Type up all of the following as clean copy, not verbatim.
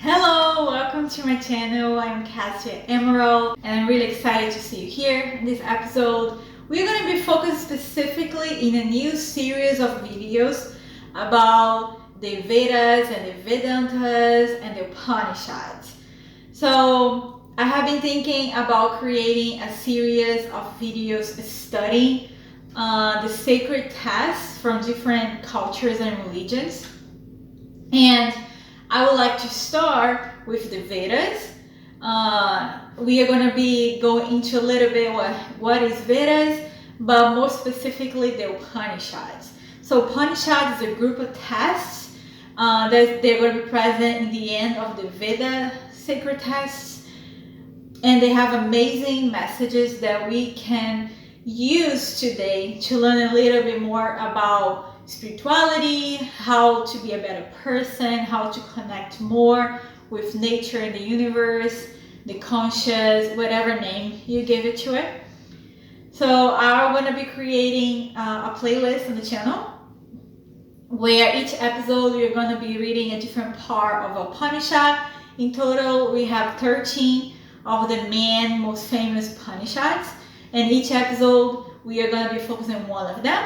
Hello, welcome to my channel. I'm Cassia Emerald and I'm really excited to see you here. In this episode, we're going to be focused specifically in a new series of videos about the Vedas and the Vedantas and the Upanishads. So I have been thinking about creating a series of videos studying the sacred texts from different cultures and religions. And I would like to start with the Vedas. We are going to be going into a little bit what is Vedas, but more specifically the Upanishads. So Upanishad is a group of texts that they're going to be present in the end of the Veda sacred texts. And they have amazing messages that we can use today to learn a little bit more about spirituality, how to be a better person, how to connect more with nature and the universe, the conscious, whatever name you give it to it. So I'm going to be creating a playlist on the channel where each episode we're going to be reading a different part of Upanishad. In total, we have 13 of the main, most famous Upanishads, and each episode we are going to be focusing on one of them.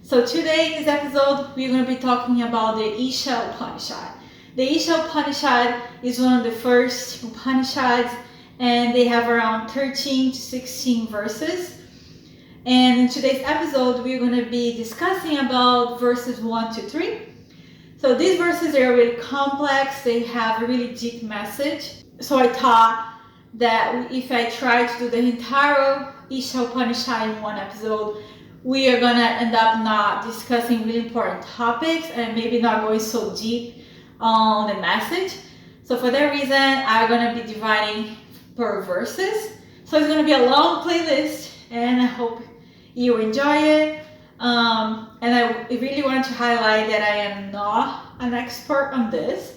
So today in this episode, we're going to be talking about the Isha Upanishad. The Isha Upanishad is one of the first Upanishads, and they have around 13 to 16 verses. And in today's episode, we're going to be discussing about verses 1 to 3. So these verses are really complex. They have a really deep message. So I thought that if I try to do the entire Isha Upanishad in one episode, we are going to end up not discussing really important topics and maybe not going so deep on the message. So for that reason, I'm going to be dividing per verses. So it's going to be a long playlist and I hope you enjoy it. And I really want to highlight that I am not an expert on this.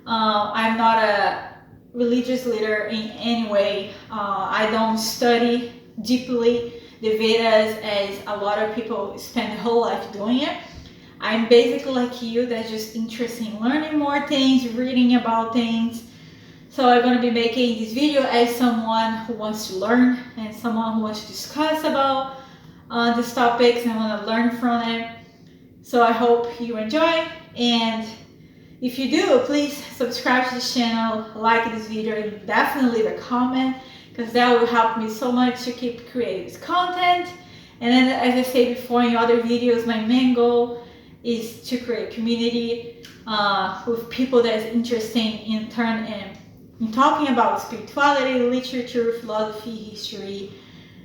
I'm not a religious leader in any way. I don't study deeply the Vedas as a lot of people spend their whole life doing it. I'm basically like you, that's just interested in learning more things, reading about things. So I'm going to be making this video as someone who wants to learn and someone who wants to discuss about these topics and want to learn from it. So I hope you enjoy, and if you do, please subscribe to the channel, like this video, and definitely leave a comment, because that will help me so much to keep creating this content. And then, as I said before in other videos, my main goal is to create a community with people that is interested in talking about spirituality, literature, philosophy, history.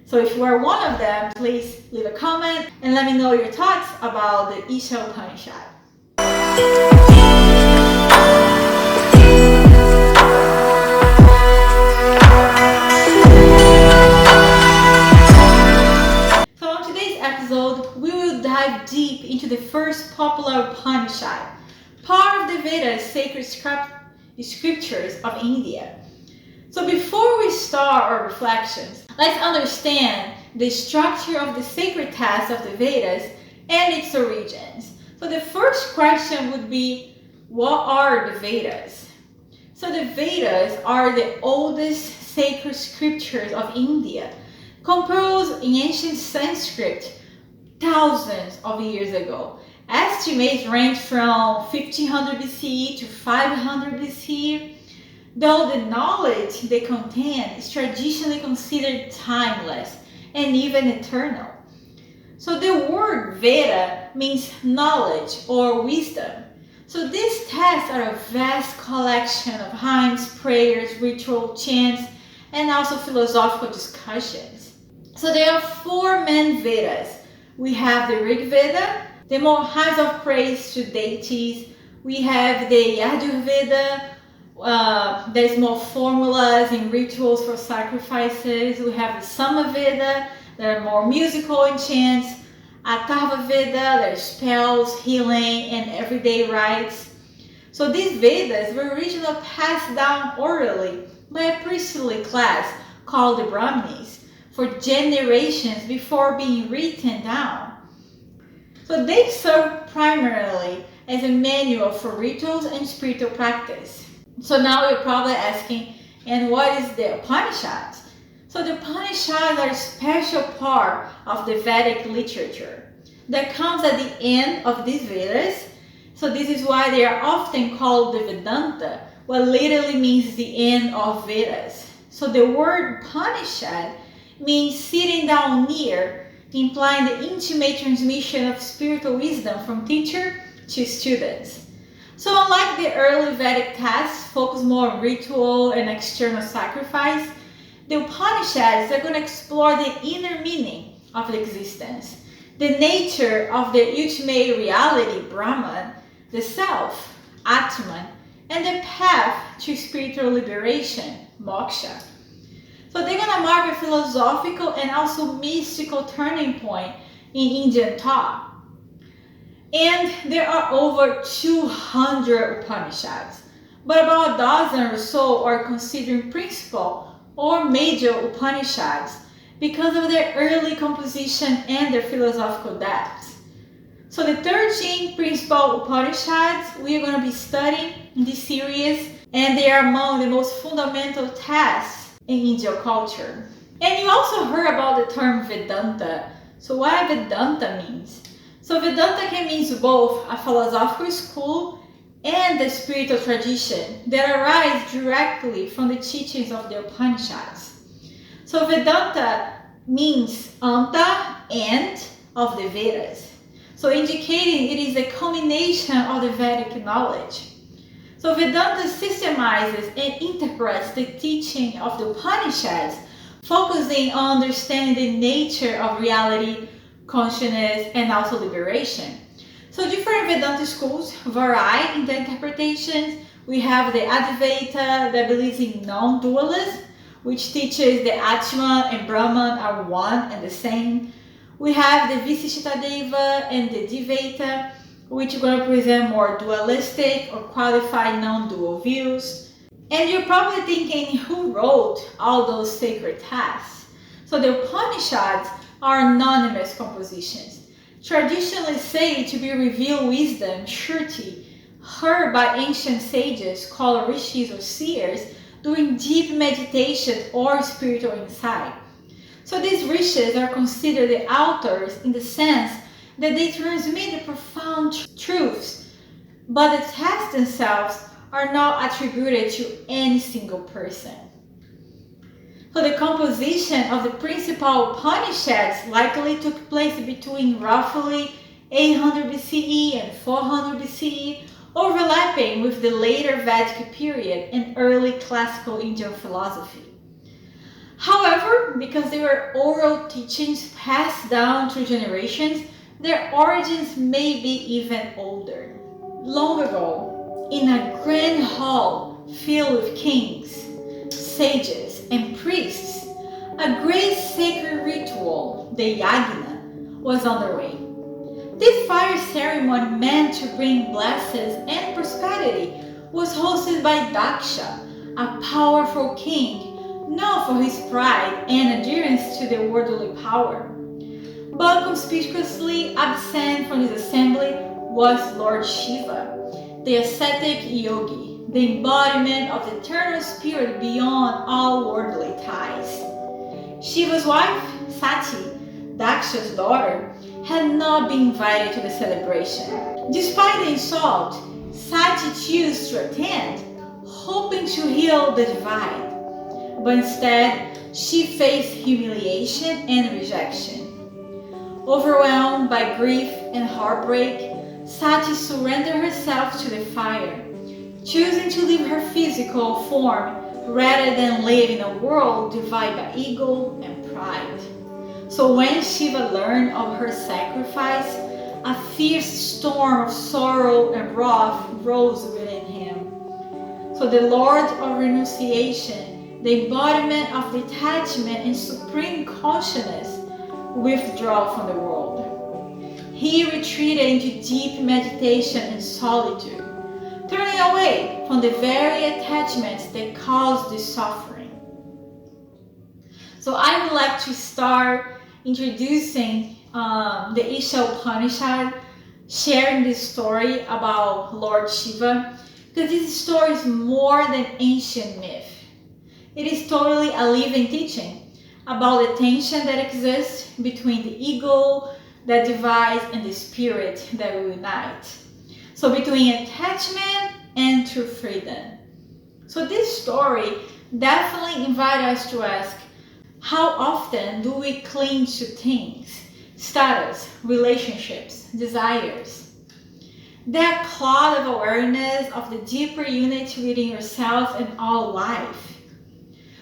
So if you are one of them, please leave a comment and let me know your thoughts about the Isha Upanishad. We will dive deep into the first popular Upanishad, part of the Vedas sacred scriptures of India. So before we start our reflections, let's understand the structure of the sacred texts of the Vedas and its origins. So the first question would be, what are the Vedas? So the Vedas are the oldest sacred scriptures of India, composed in ancient Sanskrit thousands of years ago. Estimates range from 1500 BCE to 500 BCE, though the knowledge they contain is traditionally considered timeless and even eternal. So the word Veda means knowledge or wisdom. So these texts are a vast collection of hymns, prayers, ritual, chants, and also philosophical discussions. So there are four main Vedas. We have the Rig Veda, the more hymns of praise to deities. We have the Yajur Veda, there's more formulas and rituals for sacrifices. We have the Sama Veda, there are more musical and chants. Atharva Veda, there's spells, healing, and everyday rites. So these Vedas were originally passed down orally by a priestly class called the Brahmanes for generations before being written down. So they serve primarily as a manual for rituals and spiritual practice. So now you're probably asking, and what is the Upanishads? So the Upanishads are a special part of the Vedic literature that comes at the end of these Vedas. So this is why they are often called the Vedanta, what literally means the end of Vedas. So the word Upanishad means sitting down near, implying the intimate transmission of spiritual wisdom from teacher to students. So unlike the early Vedic texts focused more on ritual and external sacrifice, the Upanishads are going to explore the inner meaning of existence, the nature of the ultimate reality, Brahman, the self, Atman, and the path to spiritual liberation, moksha. So they're going to mark a philosophical and also mystical turning point in Indian thought. And there are over 200 Upanishads, but about a dozen or so are considered principal or major Upanishads because of their early composition and their philosophical depth. So the 13 principal Upanishads we are going to be studying in this series, and they are among the most fundamental texts in Indian culture. And you also heard about the term Vedanta. So what Vedanta means? So Vedanta can mean both a philosophical school and a spiritual tradition that arise directly from the teachings of the Upanishads. So Vedanta means anta, end of the Vedas. So indicating it is a culmination of the Vedic knowledge. So Vedanta systemizes and interprets the teaching of the Upanishads, focusing on understanding the nature of reality, consciousness, and also liberation. So different Vedanta schools vary in the interpretations. We have the Advaita that believes in non-dualism, which teaches that Atman and Brahman are one and the same. We have the Visishtadeva and the Dvaita, which are going to present more dualistic or qualified non-dual views. And you're probably thinking, who wrote all those sacred texts? So the Upanishads are anonymous compositions, traditionally said to be revealed wisdom, shruti, heard by ancient sages called rishis or seers during deep meditation or spiritual insight. So these rishis are considered the authors in the sense that they transmit the profound truths, but the texts themselves are not attributed to any single person. So the composition of the principal Upanishads likely took place between roughly 800 BCE and 400 BCE, overlapping with the later Vedic period and early classical Indian philosophy. However, because they were oral teachings passed down through generations, their origins may be even older. Long ago, in a grand hall filled with kings, sages, and priests, a great sacred ritual, the yajna, was underway. This fire ceremony meant to bring blessings and prosperity was hosted by Daksha, a powerful king known for his pride and adherence to the worldly power. But conspicuously absent from this assembly was Lord Shiva, the ascetic yogi, the embodiment of the eternal spirit beyond all worldly ties. Shiva's wife, Sati, Daksha's daughter, had not been invited to the celebration. Despite the insult, Sati chose to attend, hoping to heal the divide. But instead, she faced humiliation and rejection. Overwhelmed by grief and heartbreak, Sati surrendered herself to the fire, choosing to leave her physical form rather than live in a world divided by ego and pride. So when Shiva learned of her sacrifice, a fierce storm of sorrow and wrath rose within him. So the Lord of renunciation, the embodiment of detachment and supreme consciousness, withdrew from the world. He retreated into deep meditation and solitude, turning away from the very attachments that caused this suffering. So I would like to start introducing the Isha Upanishad, sharing this story about Lord Shiva, Because this story is more than ancient myth. It is totally a living teaching about the tension that exists between the ego that divides and the spirit that will unite. So between attachment and true freedom. So this story definitely invites us to ask, how often do we cling to things, status, relationships, desires? That cloud of awareness of the deeper unity within yourself and all life.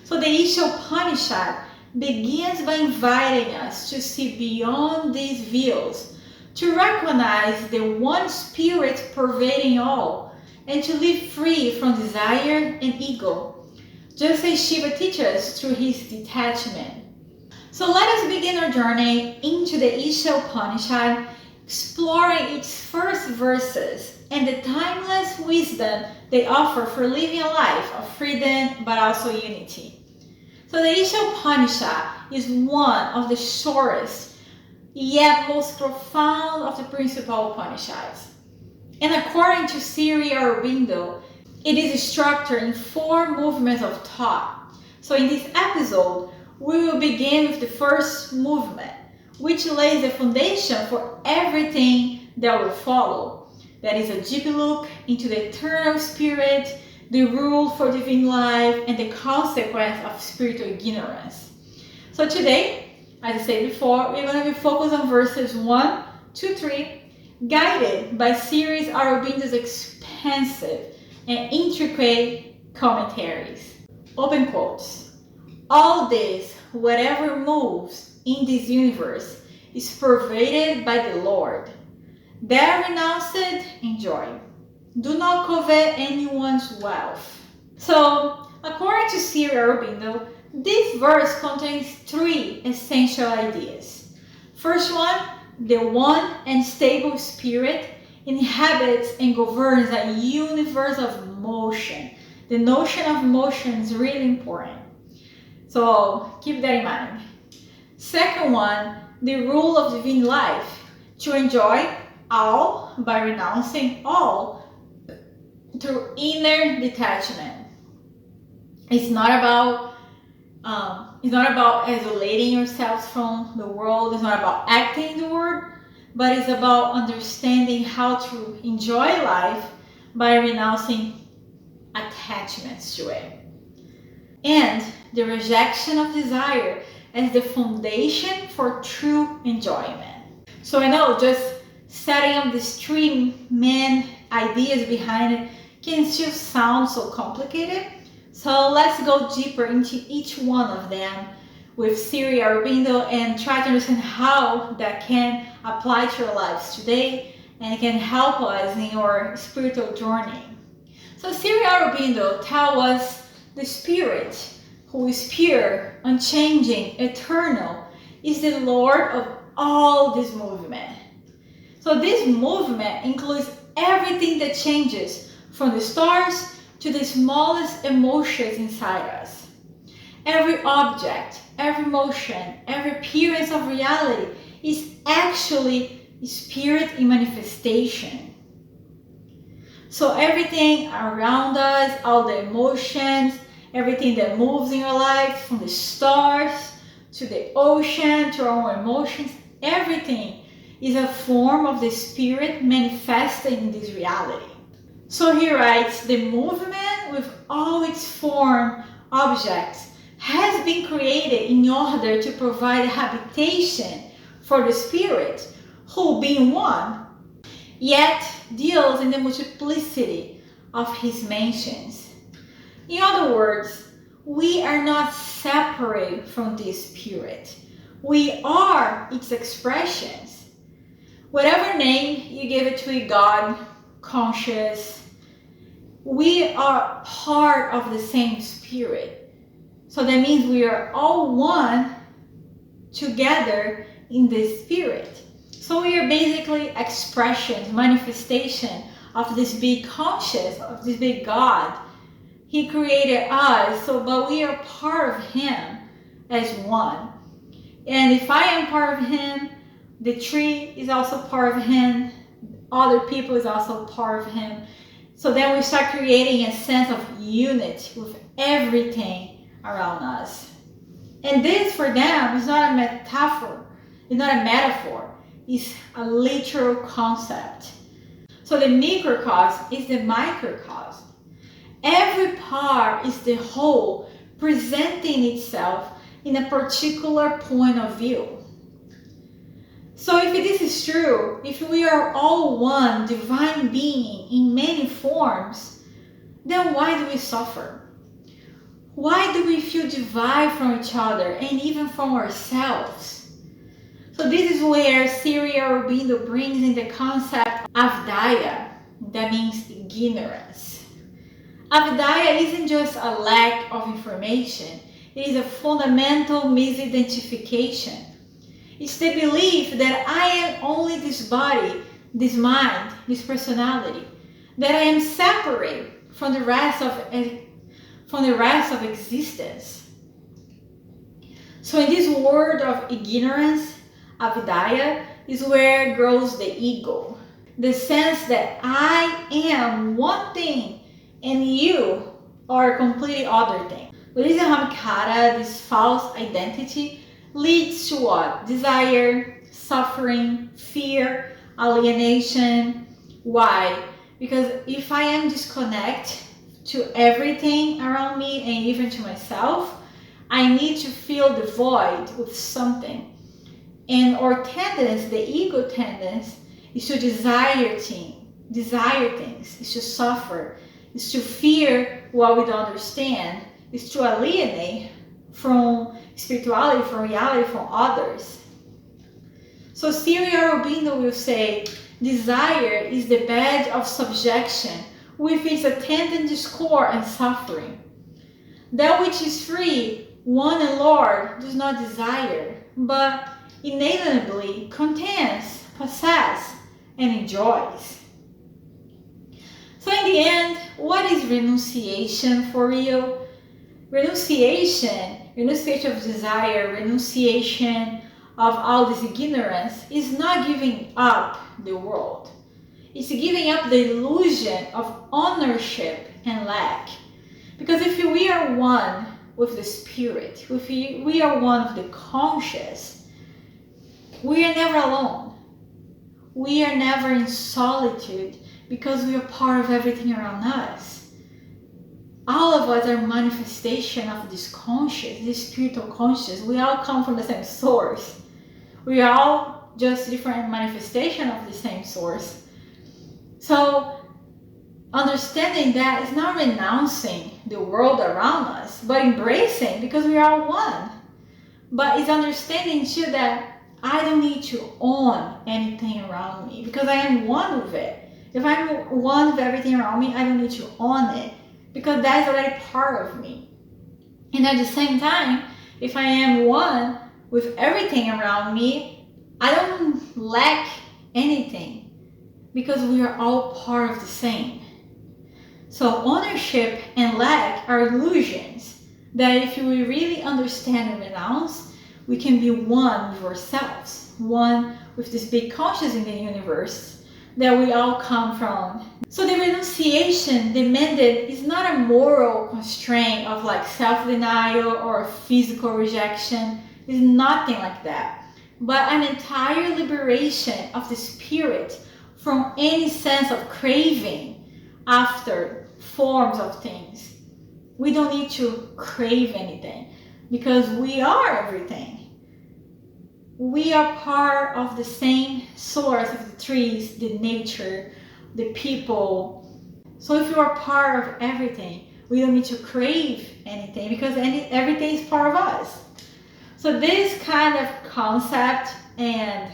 So the Isha Upanishad begins by inviting us to see beyond these veils, to recognize the one spirit pervading all, and to live free from desire and ego, just as Shiva teaches us through his detachment. So let us begin our journey into the Isha Upanishad, exploring its first verses and the timeless wisdom they offer for living a life of freedom but also unity. So the Isha Upanishad is one of the shortest yet most profound of the principal Upanishads. And according to Sri Aurobindo, it is structured in 4 movements of thought. So in this episode, we will begin with the first movement, which lays the foundation for everything that will follow. That is a deep look into the eternal spirit, the rule for divine life, and the consequence of spiritual ignorance. So today, as I said before, we're going to be focused on verses 1 to 3, guided by Sri Aurobindo's expansive and intricate commentaries. Open quotes. All this, whatever moves in this universe, is pervaded by the Lord. There renounce it, enjoy. Do not covet anyone's wealth. So, according to Sri Aurobindo, this verse contains 3 essential ideas. First one, the one and stable spirit inhabits and governs a universe of motion. The notion of motion is really important. So keep that in mind. Second one, the rule of divine life, to enjoy all by renouncing all through inner detachment. It's not about isolating yourselves from the world. It's not about acting in the world, but it's about understanding how to enjoy life by renouncing attachments to it. And the rejection of desire as the foundation for true enjoyment. So I know just setting up these 3 main ideas behind it can still sound so complicated. So let's go deeper into each one of them with Sri Aurobindo and try to understand how that can apply to our lives today and can help us in our spiritual journey. So Sri Aurobindo tells us the spirit, who is pure, unchanging, eternal, is the Lord of all this movement. So this movement includes everything that changes, from the stars to the smallest emotions inside us. Every object, every motion, every appearance of reality is actually spirit in manifestation. So everything around us, all the emotions, everything that moves in your life, from the stars to the ocean to our own emotions, everything is a form of the spirit manifesting in this reality. So he writes, the movement with all its form objects has been created in order to provide a habitation for the spirit, who being one, yet deals in the multiplicity of his mansions. In other words, we are not separate from this spirit. We are its expressions. Whatever name you give it to a God, conscious, we are part of the same spirit. So that means we are all one together in this spirit. So we are basically expressions, manifestation of this big conscious, of this big God. He created us, but we are part of him as one. And if I am part of him, the tree is also part of him, other people is also part of him. So then we start creating a sense of unity with everything around us. And this for them is not a metaphor, it's not a metaphor, it's a literal concept. So the microcosm is the microcosm. Every part is the whole presenting itself in a particular point of view. So if this is true, if we are all one divine being in many forms, then why do we suffer? Why do we feel divided from each other and even from ourselves? So this is where Sri Aurobindo brings in the concept of Avidya, that means ignorance. Avidya isn't just a lack of information, it is a fundamental misidentification. It's the belief that I am only this body, this mind, this personality, that I am separate from the rest of existence. So in this world of ignorance, Avidya is where grows the ego. The sense that I am one thing and you are a completely other thing. But this ahamkara, this false identity, leads to what? Desire, suffering, fear, alienation. Why? Because if I am disconnected to everything around me and even to myself, I need to fill the void with something. And our tendency, the ego tendency, is to desire things, is to suffer, is to fear what we don't understand, is to alienate from spirituality, from reality, from others. So Sri Aurobindo will say, desire is the badge of subjection with its attendant discord and suffering. That which is free, one and Lord, does not desire, but inalienably contents, possesses, and enjoys. So in the end, what is renunciation for real? Renunciation of desire, renunciation of all this ignorance is not giving up the world. It's giving up the illusion of ownership and lack. Because if we are one with the spirit, if we are one with the conscious, we are never alone. We are never in solitude because we are part of everything around us. All of us are manifestation of this conscious, this spiritual conscious. We all come from the same source. We are all just different manifestation of the same source. So understanding that is not renouncing the world around us, but embracing, because we are all one. But it's understanding too that I don't need to own anything around me because I am one with it. If I'm one with everything around me, I don't need to own it because that's already part of me. And at the same time, if I am one with everything around me, I don't lack anything because we are all part of the same. So ownership and lack are illusions that if we really understand and renounce, we can be one with ourselves, one with this big conscious in the universe that we all come from. So the renunciation demanded is not a moral constraint of like self-denial or physical rejection. It's nothing like that, but an entire liberation of the spirit from any sense of craving after forms of things. We don't need to crave anything because we are everything. We are part of the same source of the trees, the nature, the people. So if you are part of everything, we don't need to crave anything because everything is part of us. So this kind of concept can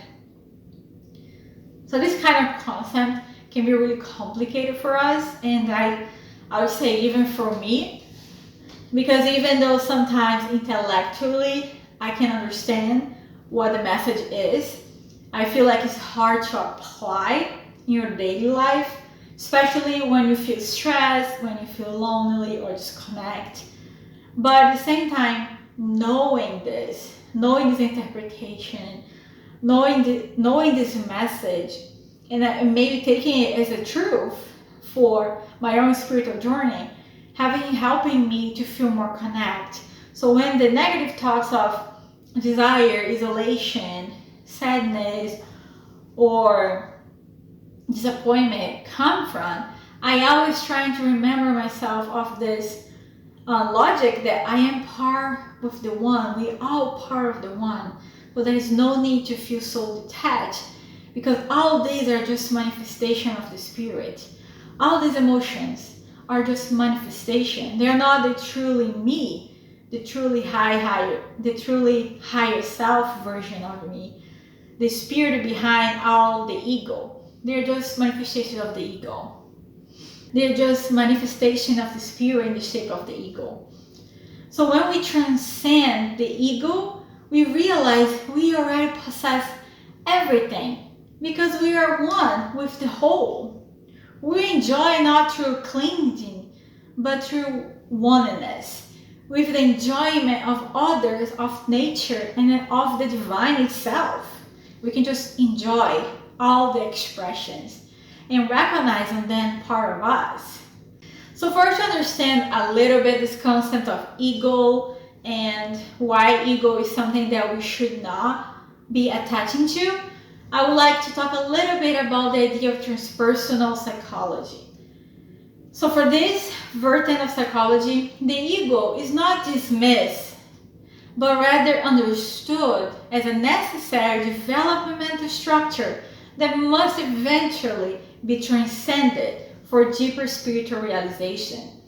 be really complicated for us, and I would say even for me, because even though sometimes intellectually I can understand what the message is, I feel like it's hard to apply in your daily life, especially when you feel stressed, when you feel lonely or disconnect. But at the same time, knowing this interpretation, knowing this message, and maybe taking it as a truth, for my own spiritual journey, helping me to feel more connected. So when the negative thoughts of desire, isolation, sadness, or disappointment come from, I always try to remember myself of this logic that I am part with the one. We all part of the one, but there is no need to feel so detached, because all these are just manifestation of the spirit. All these emotions are just manifestation. They are not the truly me, the truly higher self version of me, the spirit behind all the ego. They're just manifestation of the ego. They're just manifestation of the spirit in the shape of the ego. So when we transcend the ego, we realize we already possess everything, because we are one with the whole. We enjoy not through clinging, but through oneness, with the enjoyment of others, of nature, and of the divine itself. We can just enjoy all the expressions and recognize them part of us. So for us to understand a little bit this concept of ego and why ego is something that we should not be attaching to, I would like to talk a little bit about the idea of transpersonal psychology. So for this version of psychology, the ego is not dismissed, but rather understood as a necessary developmental structure that must eventually be transcended for deeper spiritual realization.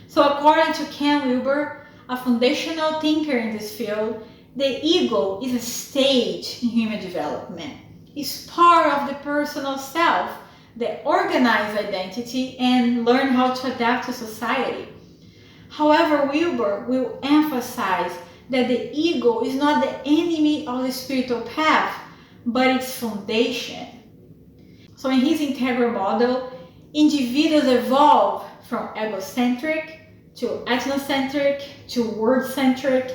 So according to Ken Wilber, a foundational thinker in this field, the ego is a stage in human development. It's part of the personal self, the organized identity, and learn how to adapt to society. However, Wilber will emphasize that the ego is not the enemy of the spiritual path, but its foundation. So in his integral model, individuals evolve from egocentric to ethnocentric to word-centric,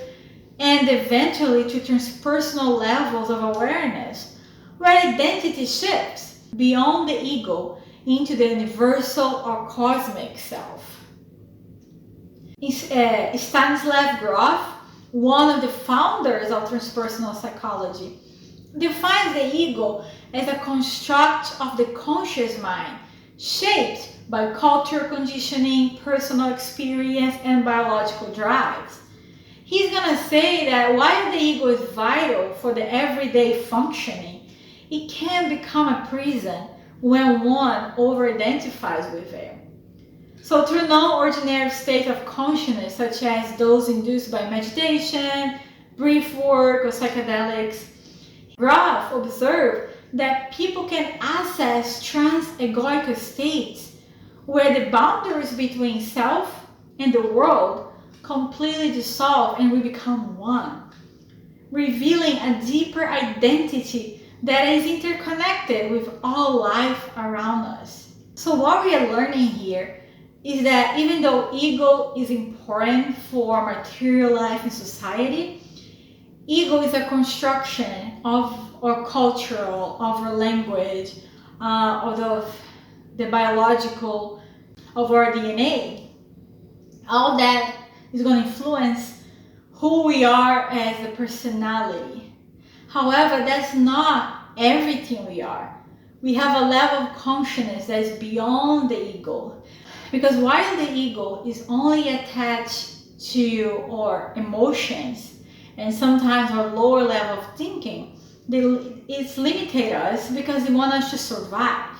and eventually to transpersonal levels of awareness, where identity shifts beyond the ego into the universal or cosmic self. Stanislav Grof, one of the founders of transpersonal psychology, defines the ego as a construct of the conscious mind, shaped by cultural conditioning, personal experience, and biological drives. He's gonna say that while the ego is vital for the everyday functioning, it can become a prison when one over-identifies with it. So through non-ordinary states of consciousness, such as those induced by meditation, brief work, or psychedelics, Grof observed that people can access trans-egoic states where the boundaries between self and the world completely dissolve and we become one, revealing a deeper identity that is interconnected with all life around us. So what we are learning here is that even though ego is important for material life and society, ego is a construction of our cultural, of our language, of the biological, of our DNA. All that is going to influence who we are as a personality. However, that's not everything we are. We have a level of consciousness that is beyond the ego. Because while the ego is only attached to our emotions and sometimes our lower level of thinking, it's limited us because they want us to survive.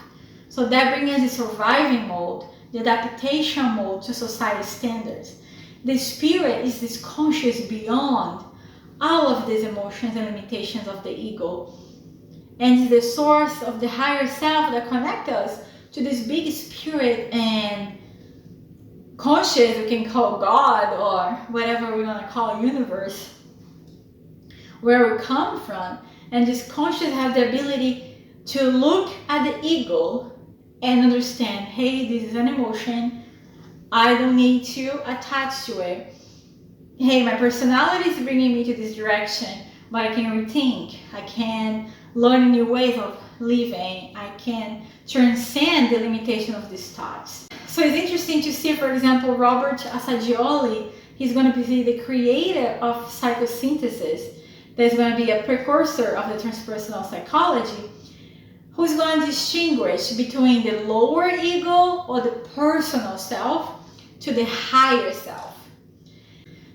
So that brings us the surviving mode, the adaptation mode to society standards. The spirit is this conscious beyond all of these emotions and limitations of the ego, and is the source of the higher self that connects us to this big spirit and conscious, we can call God or whatever we want to call universe, where we come from. And this conscious have the ability to look at the ego and understand, hey, this is an emotion, I don't need to attach to it. Hey, my personality is bringing me to this direction, but I can rethink, I can learn new ways of living, I can transcend the limitation of these thoughts. So it's interesting to see, for example, Robert Assagioli. He's going to be the creator of psychosynthesis. That's going to be a precursor of the transpersonal psychology, who's going to distinguish between the lower ego or the personal self to the higher self.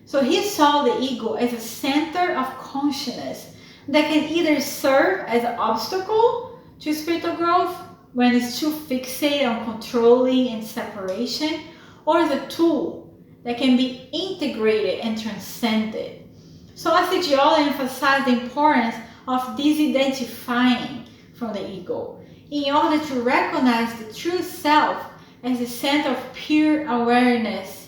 So he saw the ego as a center of consciousness that can either serve as an obstacle to spiritual growth when it's too fixated on controlling and separation, or as a tool that can be integrated and transcended. So Assagioli emphasized the importance of disidentifying from the ego in order to recognize the true self as the center of pure awareness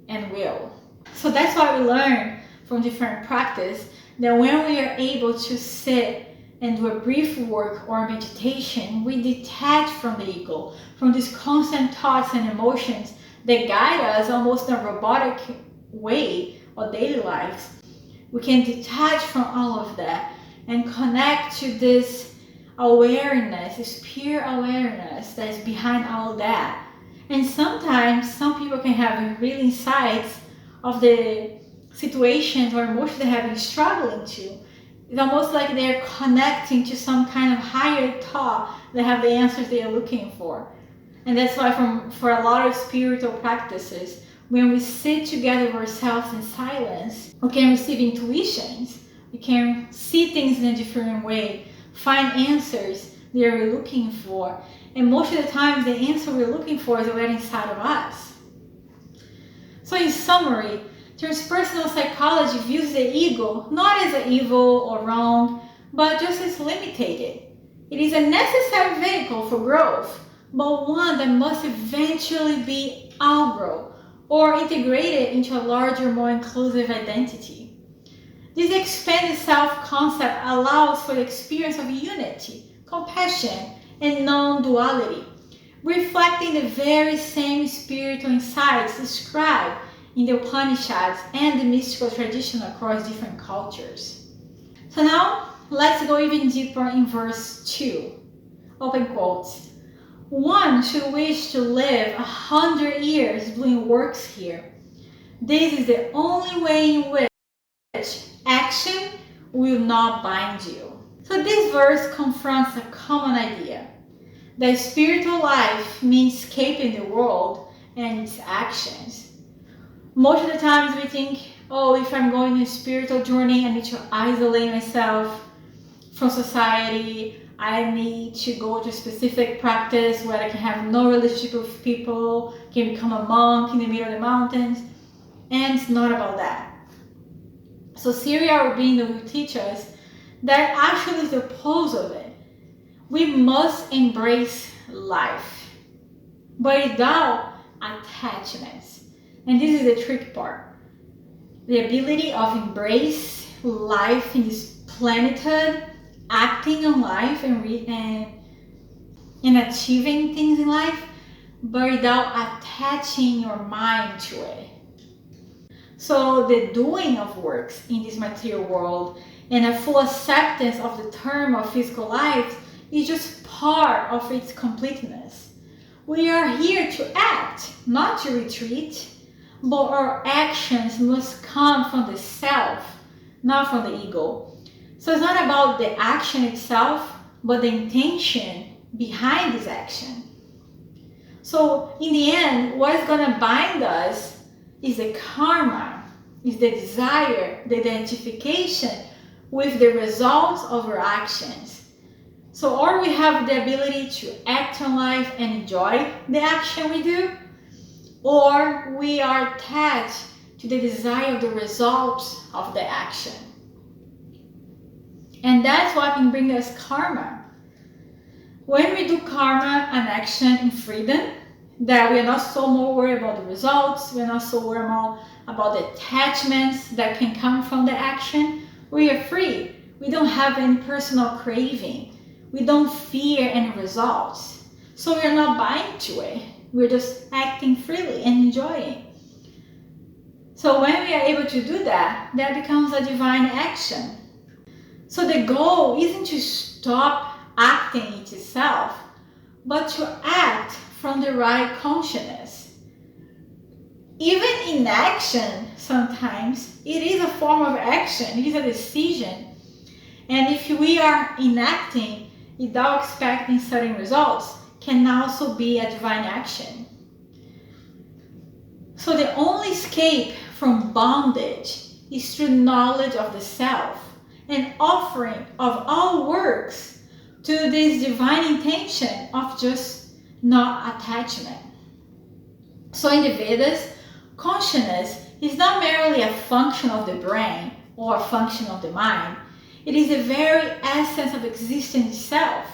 and will. So that's why we learn from different practice that when we are able to sit and do a brief work or meditation, we detach from the ego, from these constant thoughts and emotions that guide us almost in a robotic way of daily lives. We can detach from all of that and connect to this awareness, this pure awareness that is behind all that. And sometimes some people can have real insights of the situations or emotions they have been struggling to. It's almost like they're connecting to some kind of higher thought that have the answers they are looking for. And that's why for a lot of spiritual practices, when we sit together with ourselves in silence, we can receive intuitions. We can see things in a different way, find answers that we're looking for. And most of the time, the answer we're looking for is already inside of us. So in summary, transpersonal psychology views the ego not as an evil or wrong, but just as limited. It is a necessary vehicle for growth, but one that must eventually be outgrown or integrated into a larger, more inclusive identity. This expanded self-concept allows for the experience of unity, compassion, and non-duality, reflecting the very same spiritual insights described in the Upanishads and the mystical tradition across different cultures. So now, let's go even deeper in verse 2. Open quotes. One should wish to live 100 years doing works here. This is the only way in which action will not bind you. So this verse confronts a common idea that spiritual life means escaping the world and its actions. Most of the times we think, oh, if I'm going on a spiritual journey, I need to isolate myself from society. I need to go to a specific practice where I can have no relationship with people, can become a monk in the middle of the mountains. And it's not about that. So Sri Aurobindo will teach us that actually is the opposite of it. We must embrace life, but without attachments. And this is the trick part. The ability of embrace life in this planethood, acting on life and achieving things in life, but without attaching your mind to it. So the doing of works in this material world and a full acceptance of the term of physical life is just part of its completeness. We are here to act, not to retreat, but our actions must come from the self, not from the ego. So it's not about the action itself, but the intention behind this action. So in the end, what is going to bind us is the karma, is the desire, the identification with the results of our actions. So or we have the ability to act on life and enjoy the action we do, or we are attached to the desire of the results of the action. And that's what can bring us karma. When we do karma, an action in freedom, that we are not so more worried about the results, we are not so worried about the attachments that can come from the action, we are free. We don't have any personal craving. We don't fear any results. So we are not bind to it. We're just acting freely and enjoying. So when we are able to do that, that becomes a divine action. So the goal isn't to stop acting itself, but to act from the right consciousness. Even inaction, sometimes, it is a form of action, it is a decision. And if we are enacting without expecting certain results, can also be a divine action. So the only escape from bondage is through knowledge of the self and offering of all works to this divine intention of just not attachment. So in the Vedas, consciousness is not merely a function of the brain or a function of the mind. It is the very essence of existence itself.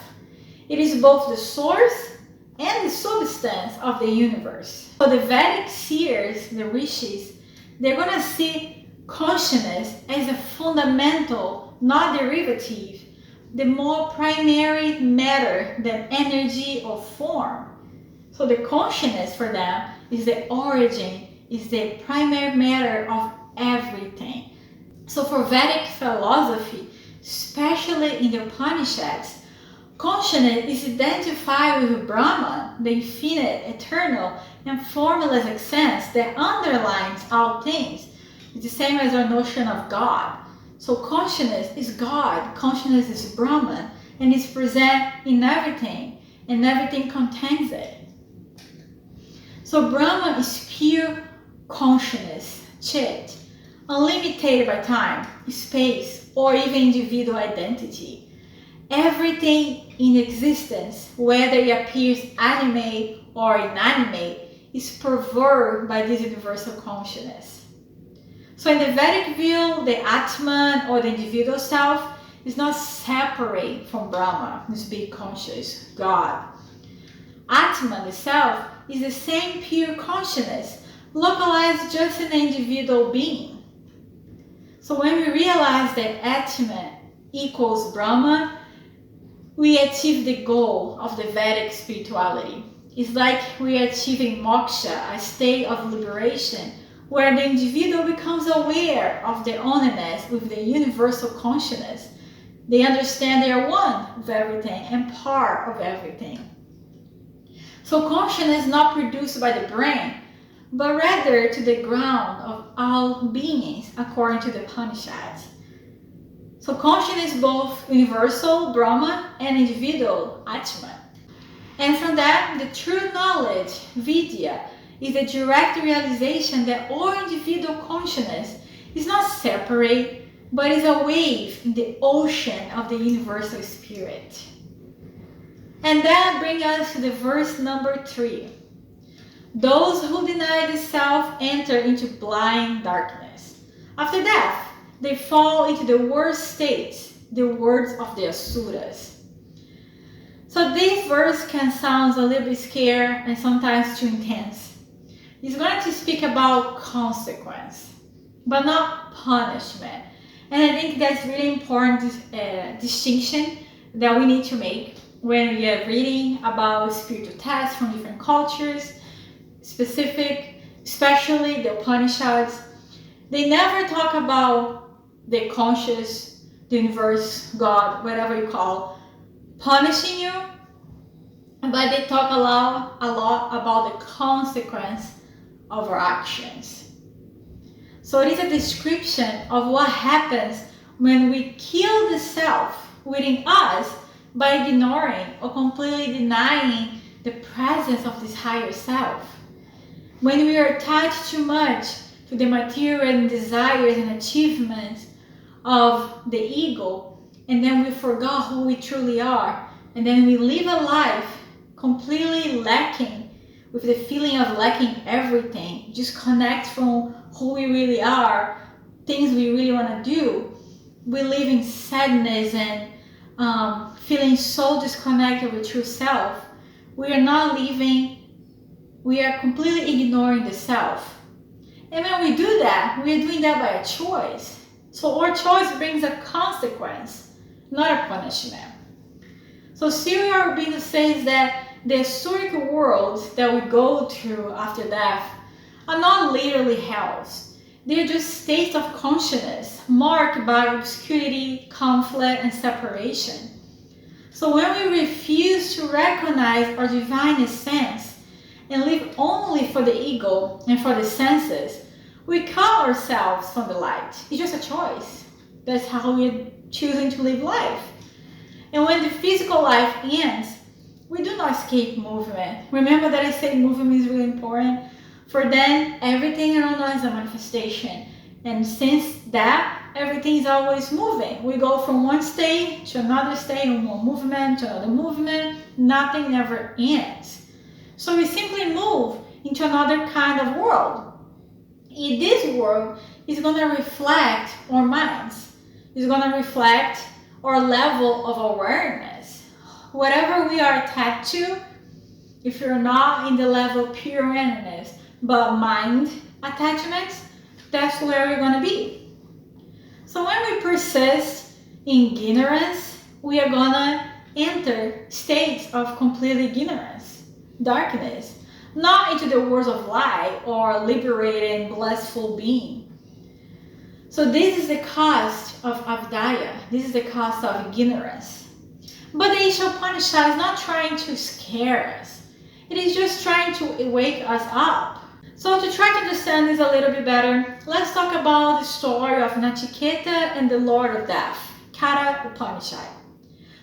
It is both the source and the substance of the universe. So the Vedic seers, the rishis, they're going to see consciousness as a fundamental, not derivative, the more primary matter than energy or form. So the consciousness for them is the origin, is the primary matter of everything. So for Vedic philosophy, especially in the Upanishads, consciousness is identified with Brahman, the infinite, eternal, and formless essence that underlines all things. It's the same as our notion of God. So consciousness is God, consciousness is Brahman, and it's present in everything, and everything contains it. So Brahman is pure consciousness, Chit, unlimited by time, space, or even individual identity. Everything in existence, whether it appears animate or inanimate, is pervaded by this universal consciousness. So in the Vedic view, the Atman or the individual self is not separate from Brahma, this big conscious God. Atman, the self, is the same pure consciousness, localized just in the individual being. So when we realize that Atman equals Brahman, we achieve the goal of the Vedic spirituality. It's like we are achieving moksha, a state of liberation, where the individual becomes aware of their ownness with the universal consciousness. They understand they are one with everything and part of everything. So consciousness is not produced by the brain, but rather to the ground of all beings, according to the Upanishads. So consciousness is both universal, Brahman, and individual, Atman. And from that, the true knowledge, Vidya, is the direct realization that our individual consciousness is not separate, but is a wave in the ocean of the universal spirit. And that brings us to the verse number 3. Those who deny the self enter into blind darkness. After death, they fall into the worst states, the words of the asuras. So this verse can sound a little bit scary and sometimes too intense. It's going to speak about consequence, but not punishment. And I think that's really important distinction that we need to make when we are reading about spiritual texts from different cultures, especially the Upanishads. They never talk about the conscious, the universe, God, whatever you call, punishing you, but they talk a lot about the consequence of our actions. So it is a description of what happens when we kill the self within us by ignoring or completely denying the presence of this higher self. When we are attached too much to the material desires and achievements of the ego, and then we forgot who we truly are, and then we live a life completely lacking, with the feeling of lacking everything, just connect from who we really are, things we really want to do. We live in sadness and feeling so disconnected with true self. We are not living, we are completely ignoring the self. And when we do that, we are doing that by a choice. So our choice brings a consequence, not a punishment. So Sri Aurobindo says that the asuric worlds that we go through after death are not literally hells. They are just states of consciousness marked by obscurity, conflict, and separation. So when we refuse to recognize our divine essence and live only for the ego and for the senses, we cut ourselves from the light. It's just a choice. That's how we're choosing to live life. And when the physical life ends, we do not escape movement. Remember that I said movement is really important? For then, everything around us is a manifestation. And since that, everything is always moving. We go from one state to another state, from one movement to another movement. Nothing never ends. So we simply move into another kind of world. In this world, it's going to reflect our minds. It's going to reflect our level of awareness. Whatever we are attached to, if you're not in the level of pure awareness, but mind attachments, that's where we're going to be. So when we persist in ignorance, we are going to enter states of complete ignorance, darkness, not into the worlds of light or liberated and blissful being. So this is the cost of Avidya. This is the cost of ignorance. But the Isha Upanishad is not trying to scare us. It is just trying to wake us up. So to try to understand this a little bit better, let's talk about the story of Nachiketa and the Lord of Death, Kata Upanishad.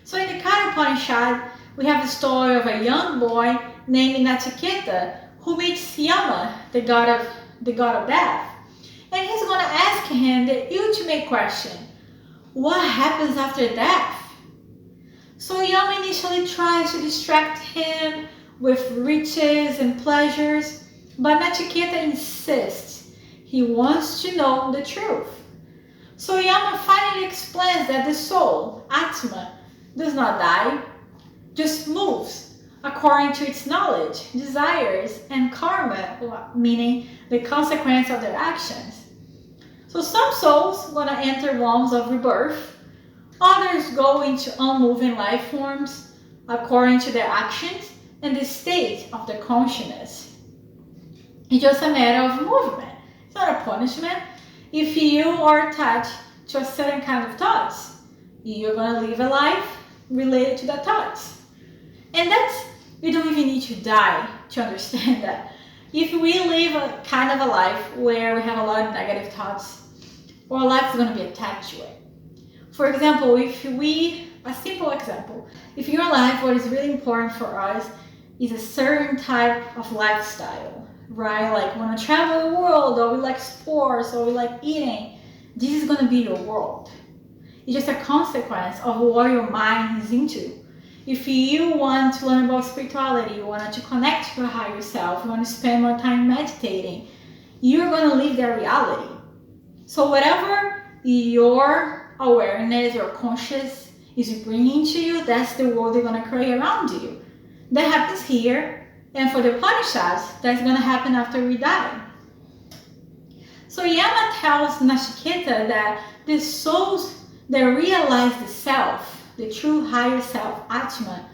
So in the Kata Upanishad, we have the story of a young boy named Nachiketa who meets Yama, the god of death. And he's going to ask him the ultimate question: what happens after death? So Yama initially tries to distract him with riches and pleasures, but Nachiketa insists. He wants to know the truth. So Yama finally explains that the soul, Atma, does not die, just moves according to its knowledge, desires, and karma, meaning the consequence of their actions. So some souls want to enter realms of rebirth, others go into unmoving life forms according to their actions and the state of their consciousness. It's just a matter of movement. It's not a punishment. If you are attached to a certain kind of thoughts, you're going to live a life related to that thoughts. And you don't even need to die to understand that. If we live a kind of a life where we have a lot of negative thoughts, our life is going to be attached to it. For example, a simple example, if your life, what is really important for us is a certain type of lifestyle, right? Like we want to travel the world, or we like sports, or we like eating, this is going to be your world. It's just a consequence of what your mind is into. If you want to learn about spirituality, you want to connect to your higher self, you want to spend more time meditating, you're going to live that reality. So whatever your awareness, your conscious is bringing to you, that's the world they're going to create around you. That happens here, and for the Upanishads, that's going to happen after we die. So Yama tells Nachiketa that the souls that realize the self, the true higher self, Atma,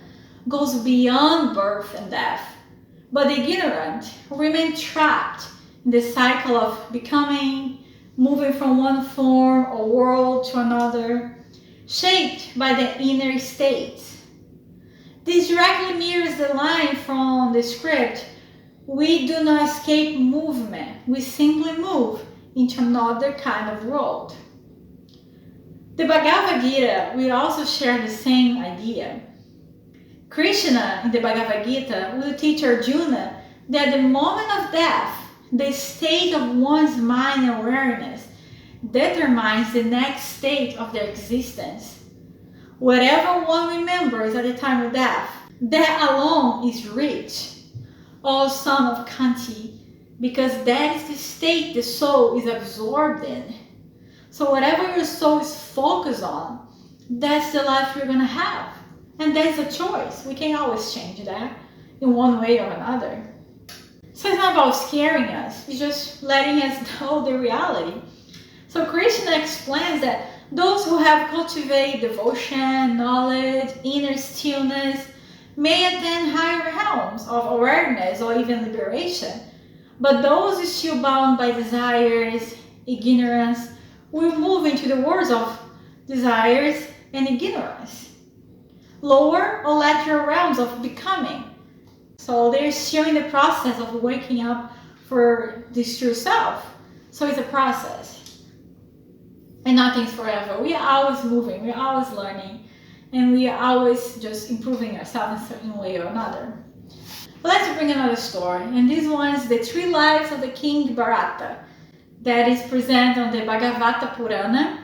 goes beyond birth and death. But the ignorant remain trapped in the cycle of becoming, moving from one form or world to another, shaped by the inner state. This directly mirrors the line from the script: we do not escape movement, we simply move into another kind of world. The Bhagavad Gita will also share the same idea. Krishna in the Bhagavad Gita will teach Arjuna that the moment of death, the state of one's mind and awareness, determines the next state of their existence. Whatever one remembers at the time of death, that alone is rich. O son of Kanti, because that is the state the soul is absorbed in. So whatever your soul is focused on, that's the life you're going to have. And that's a choice. We can always change that in one way or another. So it's not about scaring us. It's just letting us know the reality. So Krishna explains that those who have cultivated devotion, knowledge, inner stillness, may attain higher realms of awareness or even liberation. But those still bound by desires, ignorance, will move into the worlds of desires and ignorance. lower or lateral realms of becoming. So they're showing the process of waking up for this true self. So it's a process. And nothing's forever. We are always moving, we're always learning, and we are always just improving ourselves in a certain way or another. But let's bring another story. And this one is the 3 lives of the King Bharata that is present on the Bhagavata Purana.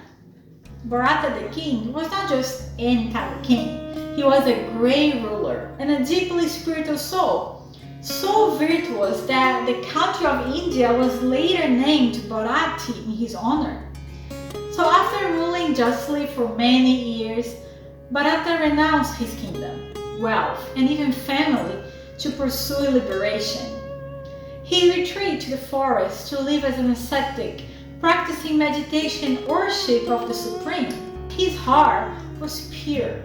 Bharata the king was not just any kind of king. He was a great ruler and a deeply spiritual soul. So virtuous that the country of India was later named Bharati in his honor. So after ruling justly for many years, Bharata renounced his kingdom, wealth, and even family to pursue liberation. He retreated to the forest to live as an ascetic, practicing meditation and worship of the Supreme. His heart was pure,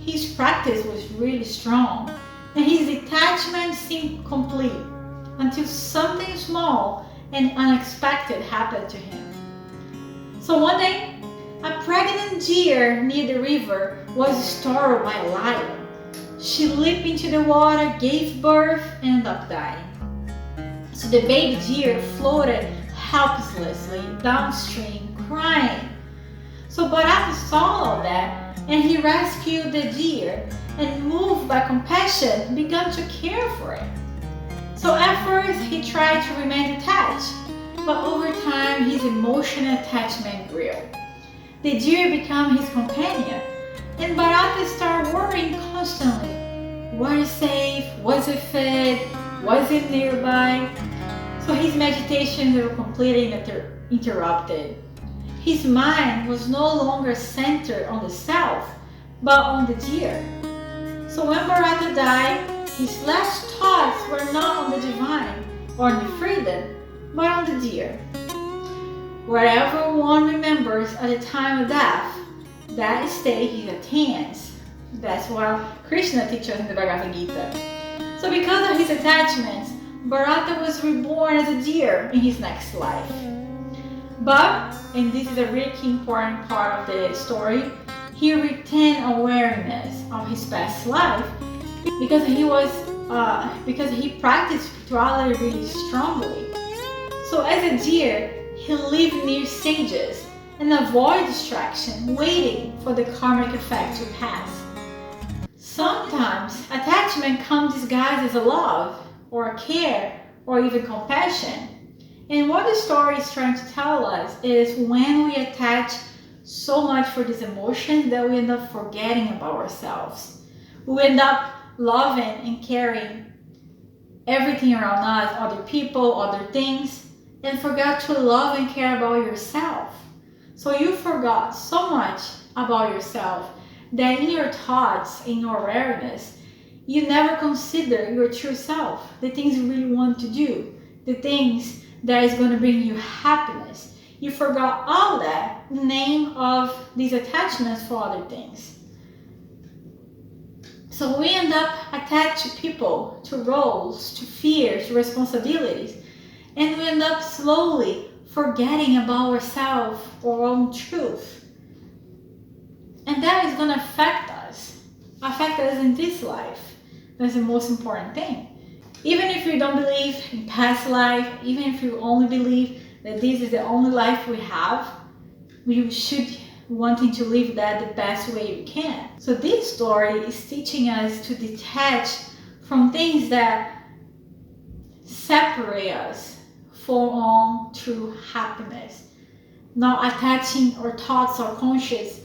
his practice was really strong, and his detachment seemed complete until something small and unexpected happened to him. So one day, a pregnant deer near the river was startled by a lion. She leaped into the water, gave birth, and ended up dying. So the baby deer floated helplessly downstream, crying. So Bharata saw all that, and he rescued the deer and, moved by compassion, began to care for it. So at first he tried to remain detached, but over time his emotional attachment grew. The deer became his companion, and Bharata started worrying constantly. Was it safe? Was it fed? Was it nearby? So his meditations were completely interrupted. His mind was no longer centered on the self, but on the deer. So when Bharata died, his last thoughts were not on the divine or on the freedom, but on the deer. Wherever one remembers at the time of death, that state he attains. That's what Krishna teaches in the Bhagavad Gita. So because of his attachments, Bharata was reborn as a deer in his next life. But, and this is a really key important part of the story, he retained awareness of his past life because he practiced spirituality really strongly. So as a deer, he lived near sages and avoided distraction, waiting for the karmic effect to pass. Sometimes attachment comes disguised as a love, or care, or even compassion. And what the story is trying to tell us is when we attach so much for these emotions that we end up forgetting about ourselves. We end up loving and caring everything around us, other people, other things, and forgot to love and care about yourself. So you forgot so much about yourself that in your thoughts, in your awareness, you never consider your true self, the things you really want to do, the things that is going to bring you happiness. You forgot all that in the name of these attachments for other things. So we end up attached to people, to roles, to fears, to responsibilities, and we end up slowly forgetting about ourselves, our own truth. And that is going to affect us in this life. That's the most important thing. Even if you don't believe in past life, even if you only believe that this is the only life we have, we should wanting to live that the best way we can. So this story is teaching us to detach from things that separate us from our true happiness. Not attaching our thoughts or conscience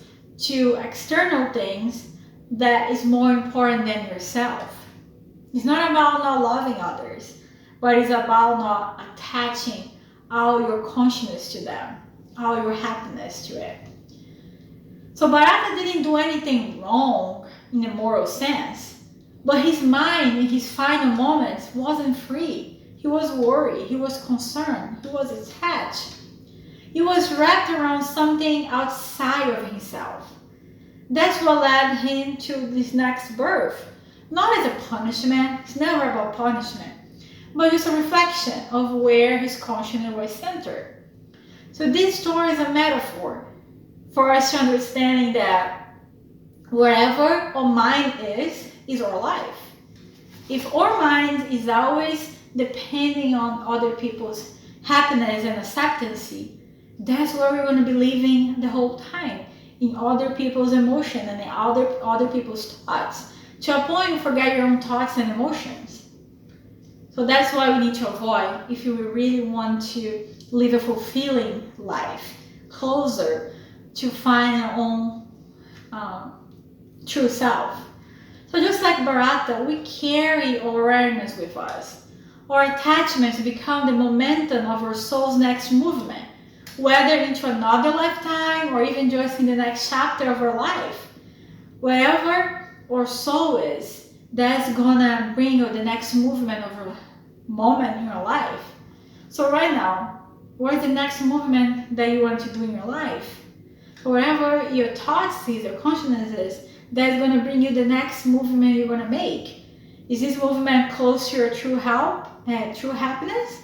to external things that is more important than yourself. It's not about not loving others, but it's about not attaching all your consciousness to them, all your happiness to it. So Bharata didn't do anything wrong in a moral sense, but his mind in his final moments wasn't free. He was worried, he was concerned, he was attached. He was wrapped around something outside of himself. That's what led him to this next birth. Not as a punishment, it's never about punishment, but just a reflection of where his consciousness was centered. So this story is a metaphor for us to understanding that wherever our mind is our life. If our mind is always depending on other people's happiness and acceptance, that's where we're going to be living the whole time, in other people's emotion and in other people's thoughts, to a point you forget your own thoughts and emotions. So that's why we need to avoid, if you really want to live a fulfilling life, closer to find our own true self. So just like Bharata, we carry our awareness with us. Our attachments become the momentum of our soul's next movement, whether into another lifetime or even just in the next chapter of our life. Wherever our soul is, that's gonna bring you the next movement of a moment in your life. So right now, what's the next movement that you want to do in your life? Wherever your thoughts is, your consciousness is, that's gonna bring you the next movement you're gonna make. Is this movement close to your true health and true happiness?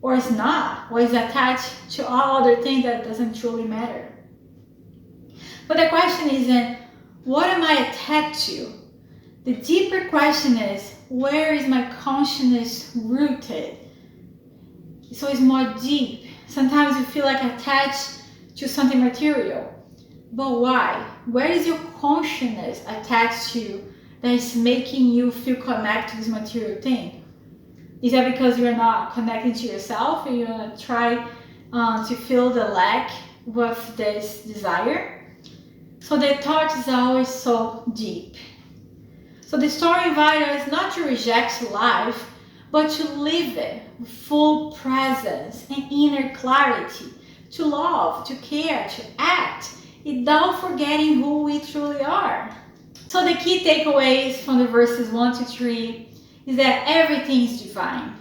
Or it's not, or it's attached to all other things that doesn't truly matter. But the question isn't, what am I attached to? The deeper question is, where is my consciousness rooted? So it's more deep. Sometimes you feel like attached to something material. But why? Where is your consciousness attached to that is making you feel connected to this material thing? Is that because you're not connecting to yourself and you're gonna try to fill the lack with this desire? So the thought is always so deep. So the story invites us not to reject life, but to live it with full presence and inner clarity, to love, to care, to act, without forgetting who we truly are. So the key takeaways from the verses 1 to 3 is that everything is divine.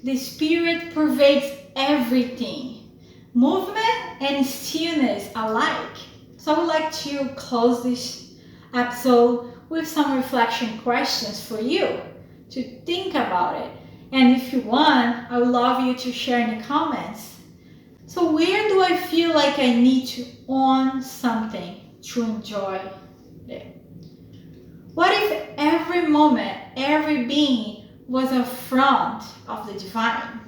The Spirit pervades everything, movement and stillness alike. So I would like to close this episode with some reflection questions for you to think about it. And if you want, I would love you to share in the comments. So where do I feel like I need to own something to enjoy it? What if every moment, every being was a front of the divine?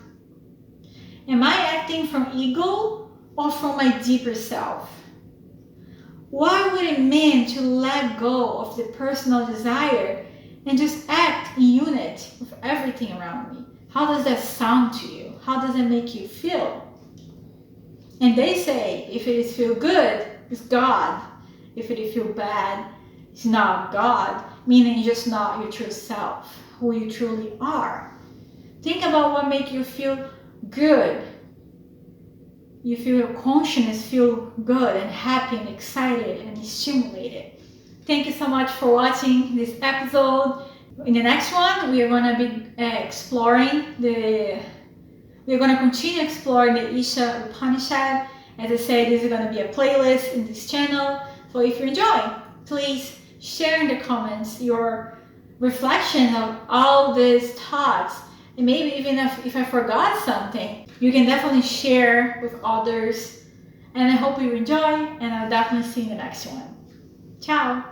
Am I acting from ego or from my deeper self? What would it mean to let go of the personal desire and just act in unity with everything around me? How does that sound to you? How does it make you feel? And they say, if it is feel good, it's God. If it feel bad, it's not God, meaning you're just not your true self, who you truly are. Think about what makes you feel good. You feel your consciousness feel good and happy and excited and stimulated. Thank you so much for watching this episode. In the next one, we are going to be we're going to continue exploring the Isha Upanishad. As I said, this is going to be a playlist in this channel. So if you enjoy, please share in the comments your reflection of all these thoughts. And maybe even if I forgot something, you can definitely share with others. And I hope you enjoy, and I'll definitely see you in the next one. Ciao!